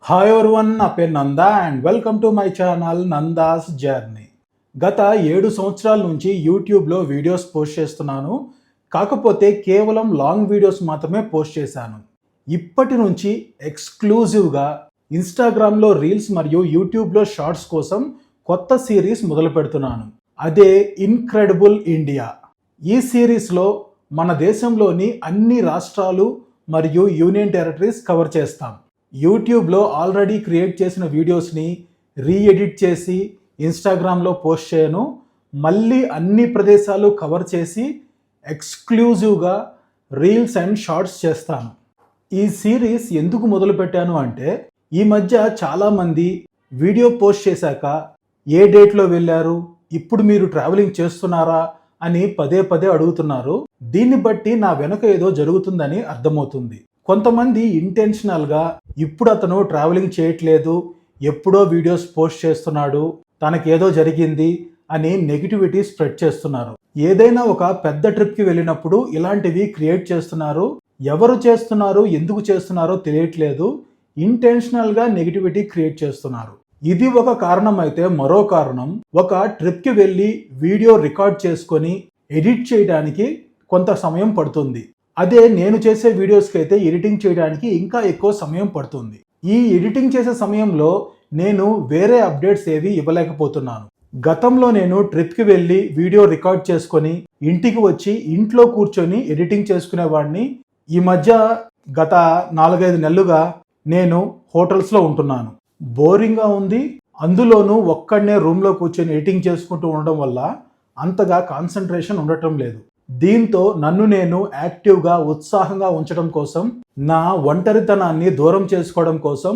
Hi everyone, నా పేరు Nanda and welcome to my channel Nanda's journey. గత 7 సంవత్సరాల నుంచి యూట్యూబ్లో వీడియోస్ పోస్ట్ చేస్తున్నాను. కాకపోతే కేవలం లాంగ్ వీడియోస్ మాత్రమే పోస్ట్ చేశాను. ఇప్పటి నుంచి ఎక్స్క్లూజివ్గా ఇన్స్టాగ్రామ్లో రీల్స్ మరియు యూట్యూబ్లో షార్ట్స్ కోసం కొత్త సిరీస్ మొదలు పెడుతున్నాను. అదే ఇన్క్రెడిబుల్ ఇండియా. ఈ సిరీస్లో మన దేశంలోని అన్ని రాష్ట్రాలు మరియు యూనియన్ టెరిటరీస్ కవర్ చేస్తాం. యూట్యూబ్లో ఆల్రెడీ క్రియేట్ చేసిన వీడియోస్ని రీఎడిట్ చేసి ఇన్స్టాగ్రామ్లో పోస్ట్ చేయను. మళ్ళీ అన్ని ప్రదేశాలు కవర్ చేసి ఎక్స్క్లూజివ్గా రీల్స్ అండ్ షార్ట్స్ చేస్తాను. ఈ సిరీస్ ఎందుకు మొదలుపెట్టాను అంటే, ఈ మధ్య చాలామంది వీడియో పోస్ట్ చేశాక ఏ డేట్లో వెళ్ళారు, ఇప్పుడు మీరు ట్రావెలింగ్ చేస్తున్నారా అని పదే పదే అడుగుతున్నారు. దీన్ని బట్టి నా వెనుక ఏదో జరుగుతుందని అర్థమవుతుంది. కొంతమంది ఇంటెన్షనల్గా ఇప్పుడు అతను ట్రావెలింగ్ చేయట్లేదు, ఎప్పుడో వీడియోస్ పోస్ట్ చేస్తున్నాడు, తనకేదో జరిగింది అని నెగిటివిటీ స్ప్రెడ్ చేస్తున్నారు. ఏదైనా ఒక పెద్ద ట్రిప్కి వెళ్ళినప్పుడు ఇలాంటివి క్రియేట్ చేస్తున్నారు. ఎవరు చేస్తున్నారు, ఎందుకు చేస్తున్నారో తెలియట్లేదు. ఇంటెన్షనల్గా నెగిటివిటీ క్రియేట్ చేస్తున్నారు. ఇది ఒక కారణం అయితే, మరో కారణం ఒక ట్రిప్కి వెళ్ళి వీడియో రికార్డ్ చేసుకొని ఎడిట్ చేయడానికి కొంత సమయం పడుతుంది. అదే నేను చేసే వీడియోస్కి అయితే ఎడిటింగ్ చేయడానికి ఇంకా ఎక్కువ సమయం పడుతుంది. ఈ ఎడిటింగ్ చేసే సమయంలో నేను వేరే అప్డేట్స్ ఏవి ఇవ్వలేకపోతున్నాను. గతంలో నేను ట్రిప్కి వెళ్ళి వీడియో రికార్డ్ చేసుకొని ఇంటికి వచ్చి ఇంట్లో కూర్చొని ఎడిటింగ్ చేసుకునేవాడిని. ఈ మధ్య గత 4-5 నెలలుగా నేను హోటల్స్లో ఉంటున్నాను. బోరింగ్గా ఉంది. అందులోనూ ఒక్కడనే రూమ్లో కూర్చొని ఎడిటింగ్ చేసుకుంటూ ఉండడం వల్ల అంతగా కాన్సన్ట్రేషన్ ఉండటం లేదు. దీంతో నన్ను నేను యాక్టివ్గా, ఉత్సాహంగా ఉంచడం కోసం, నా ఒంటరితనాన్ని దూరం చేసుకోవడం కోసం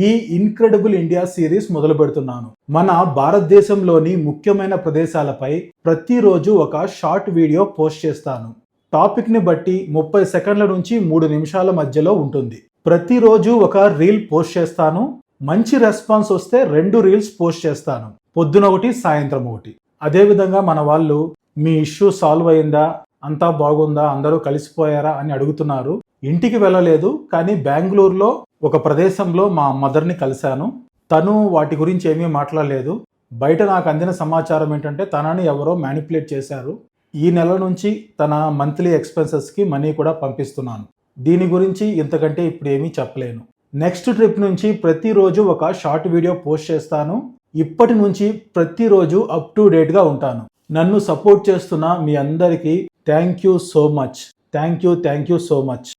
ఈ ఇన్క్రెడిబుల్ ఇండియా సిరీస్ మొదలు పెడుతున్నాను. మన భారతదేశంలోని ముఖ్యమైన ప్రదేశాలపై ప్రతిరోజు ఒక షార్ట్ వీడియో పోస్ట్ చేస్తాను. టాపిక్ని బట్టి 30 సెకండ్ల నుంచి 3 నిమిషాల మధ్యలో ఉంటుంది. ప్రతిరోజు ఒక రీల్ పోస్ట్ చేస్తాను. మంచి రెస్పాన్స్ వస్తే 2 రీల్స్ పోస్ట్ చేస్తాను. పొద్దున ఒకటి, సాయంత్రం ఒకటి. అదేవిధంగా మన వాళ్ళు మీ ఇష్యూ సాల్వ్ అయిందా, అంతా బాగుందా, అందరూ కలిసిపోయారా అని అడుగుతున్నారు. ఇంటికి వెళ్ళలేదు, కానీ బెంగళూరులో ఒక ప్రదేశంలో మా మదర్ని కలిశాను. తను వాటి గురించి ఏమీ మాట్లాడలేదు. బయట నాకు అందిన సమాచారం ఏంటంటే, తనని ఎవరో మ్యానిపులేట్ చేశారు. ఈ నెల నుంచి తన మంత్లీ ఎక్స్పెన్సెస్కి మనీ కూడా పంపిస్తున్నాను. దీని గురించి ఇంతకంటే ఇప్పుడు ఏమీ చెప్పలేను. నెక్స్ట్ ట్రిప్ నుంచి ప్రతిరోజు ఒక షార్ట్ వీడియో పోస్ట్ చేస్తాను. ఇప్పటి నుంచి ప్రతిరోజు అప్ టు డేట్గా ఉంటాను. నన్ను సపోర్ట్ చేస్తున్న మీ అందరికీ థ్యాంక్ యూ సో మచ్.